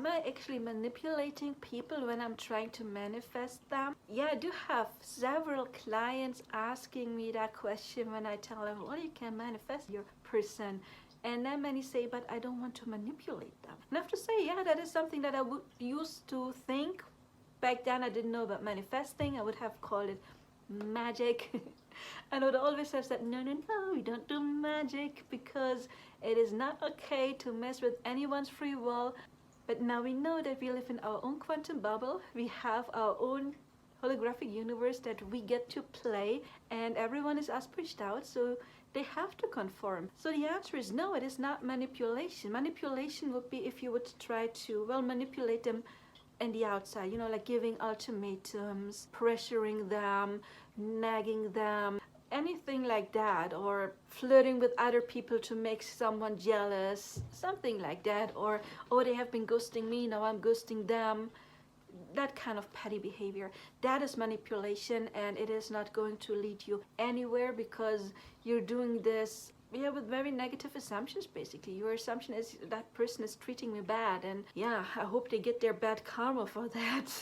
am I actually manipulating people when I'm trying to manifest them? Yeah, I do have several clients asking me that question when I tell them, well, you can manifest your person. And then many say, but I don't want to manipulate them. And I have to say, yeah, that is something that I would used to think. Back then I didn't know about manifesting. I would have called it magic. And I would always have said, no, no, no, we don't do magic because it is not okay to mess with anyone's free will. But now we know that we live in our own quantum bubble. We have our own holographic universe that we get to play, and everyone is as pushed out, so they have to conform. So the answer is no, it is not manipulation. Manipulation would be if you would try to, well, manipulate them in the outside, you know, like giving ultimatums, pressuring them, nagging them, anything like that, or flirting with other people to make someone jealous, something like that, or oh, they have been ghosting me, now I'm ghosting them. That kind of petty behavior, that is manipulation, and it is not going to lead you anywhere because you're doing this, yeah, with very negative assumptions. Basically your assumption is that person is treating me bad, and yeah, I hope they get their bad karma for that.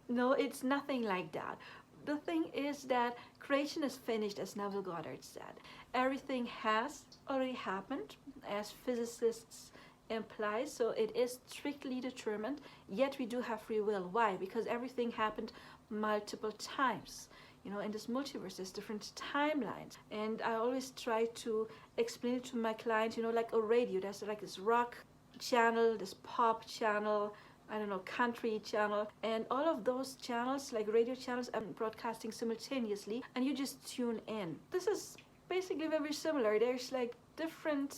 No, it's nothing like that. The thing is that creation is finished, as Neville Goddard said. Everything has already happened, as physicists imply, so it is strictly determined, yet we do have free will. Why? Because everything happened multiple times. You know, in this multiverse there's different timelines, and I always try to explain it to my clients, you know, like a radio, there's like this rock channel, this pop channel, I don't know, country channel, and all of those channels, like radio channels, are broadcasting simultaneously, and you just tune in. This is basically very similar. There's like different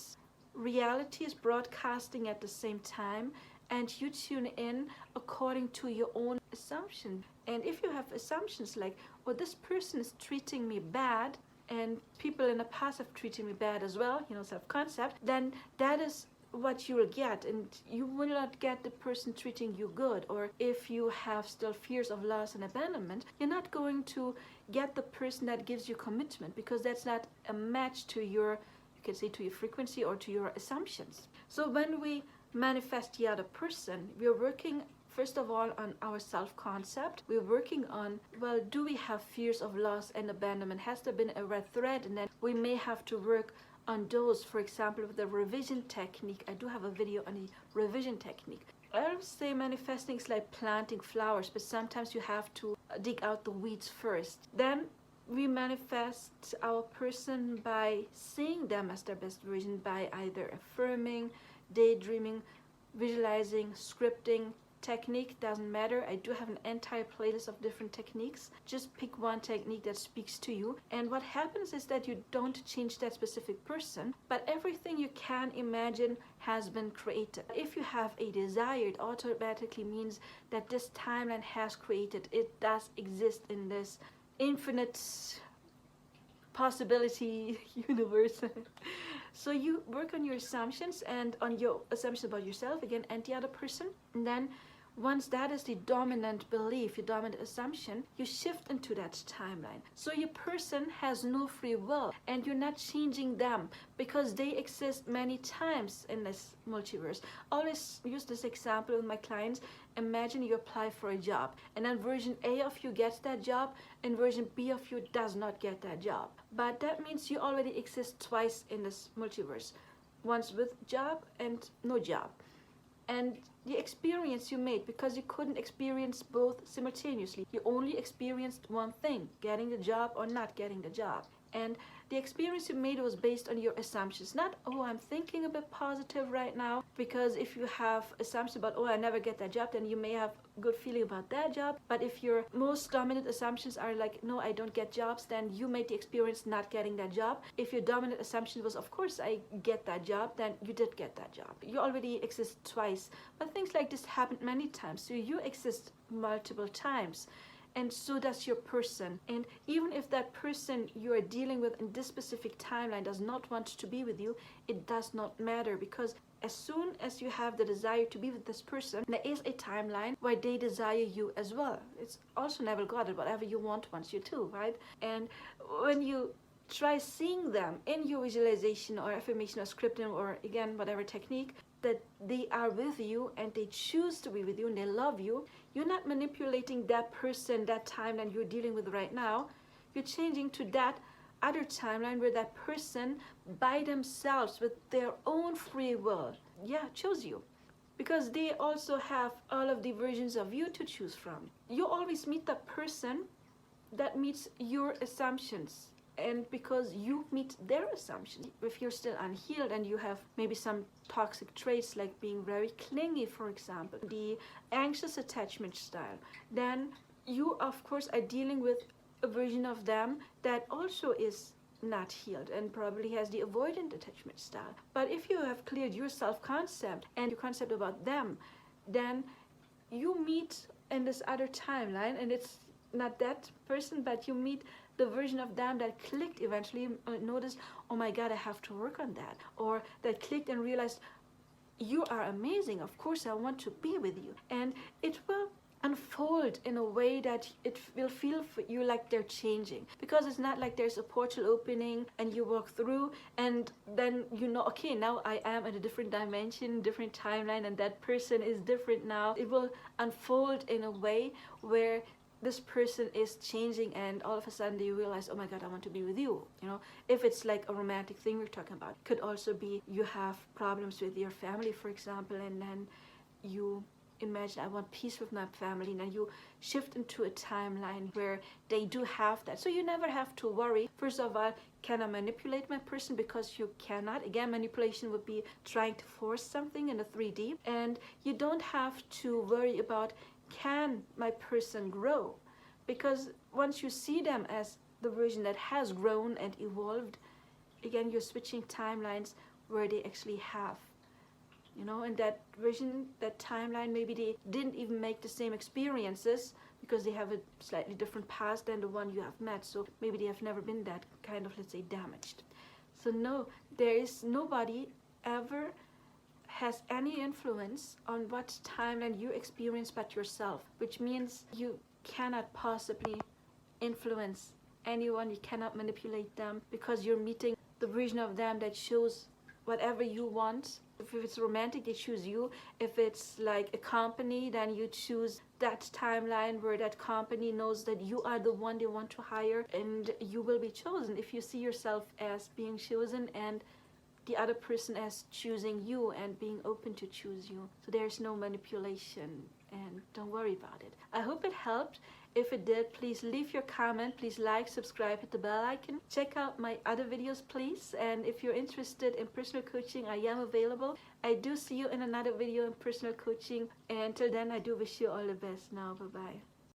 realities broadcasting at the same time, and you tune in according to your own assumption. And if you have assumptions like, well, this person is treating me bad, and people in the past have treated me bad as well, you know, self-concept, then that is what you will get, and you will not get the person treating you good. Or if you have still fears of loss and abandonment, you're not going to get the person that gives you commitment, because that's not a match to your, you can say, to your frequency or to your assumptions. So when we manifest the other person, we're working first of all on our self-concept. We're working on, well, do we have fears of loss and abandonment? Has there been a red thread? And then we may have to work on those, for example, with the revision technique. I do have a video on the revision technique. I would say manifesting is like planting flowers, but sometimes you have to dig out the weeds first. Then we manifest our person by seeing them as their best version, by either affirming, daydreaming, visualizing, scripting. Technique doesn't matter. I do have an entire playlist of different techniques. Just pick one technique that speaks to you, and what happens is that you don't change that specific person, but everything you can imagine has been created. If you have a desire, it automatically means that this timeline has created. It does exist in this infinite possibility universe. So you work on your assumptions and on your assumptions about yourself again and the other person, and then once that is the dominant belief, your dominant assumption, you shift into that timeline. So your person has no free will, and you're not changing them because they exist many times in this multiverse. I always use this example with my clients. Imagine you apply for a job, and then version A of you gets that job, and version B of you does not get that job. But that means you already exist twice in this multiverse, once with job and no job. And the experience you made, because you couldn't experience both simultaneously, you only experienced one thing, getting the job or not getting the job. And the experience you made was based on your assumptions, not, oh, I'm thinking a bit positive right now, because if you have assumptions about, oh, I never get that job, then you may have a good feeling about that job. But if your most dominant assumptions are like, no, I don't get jobs, then you made the experience not getting that job. If your dominant assumption was, of course I get that job, then you did get that job. You already exist twice. But things like this happen many times, so you exist multiple times. And so does your person. And even if that person you are dealing with in this specific timeline does not want to be with you, it does not matter, because as soon as you have the desire to be with this person, there is a timeline where they desire you as well. It's also never got it. Whatever you want wants you too, right? And when you try seeing them in your visualization or affirmation or scripting or again whatever technique, that they are with you and they choose to be with you and they love you, you're not manipulating that person, that timeline you're dealing with right now. You're changing to that other timeline where that person by themselves with their own free will, chose you. Because they also have all of the versions of you to choose from. You always meet the person that meets your assumptions, and because you meet their assumptions. If you're still unhealed and you have maybe some toxic traits like being very clingy, for example, the anxious attachment style, then you of course are dealing with a version of them that also is not healed and probably has the avoidant attachment style. But if you have cleared your self-concept and your concept about them, then you meet in this other timeline, and it's not that person, but you meet the version of them that clicked eventually, noticed, oh my God, I have to work on that. Or that clicked and realized, you are amazing, of course I want to be with you. And it will unfold in a way that it will feel for you like they're changing, because it's not like there's a portal opening and you walk through and then okay, now I am in a different dimension, different timeline, and that person is different now. It will unfold in a way where this person is changing, and all of a sudden you realize, oh my God, I want to be with you. If it's like a romantic thing we're talking about, could also be you have problems with your family, for example, and then you imagine, I want peace with my family. Now you shift into a timeline where they do have that. So you never have to worry. First of all, can I manipulate my person? Because you cannot. Again, manipulation would be trying to force something in a 3D. And you don't have to worry about, can my person grow? Because once you see them as the version that has grown and evolved, again, you're switching timelines where they actually have. And that version, that timeline, maybe they didn't even make the same experiences because they have a slightly different past than the one you have met. So maybe they have never been that kind of, let's say, damaged. So no, there is nobody ever has any influence on what timeline you experience but yourself, which means you cannot possibly influence anyone. You cannot manipulate them, because you're meeting the version of them that shows whatever you want. If it's romantic, they choose you. If it's like a company, then you choose that timeline where that company knows that you are the one they want to hire, and you will be chosen if you see yourself as being chosen and the other person as choosing you and being open to choose you. So there's no manipulation, and don't worry about it. I hope it helped. If it did, please leave your comment, please like, subscribe, hit the bell icon. Check out my other videos, please. And if you're interested in personal coaching, I am available. I do see you in another video in personal coaching. And until then, I do wish you all the best now. Bye-bye.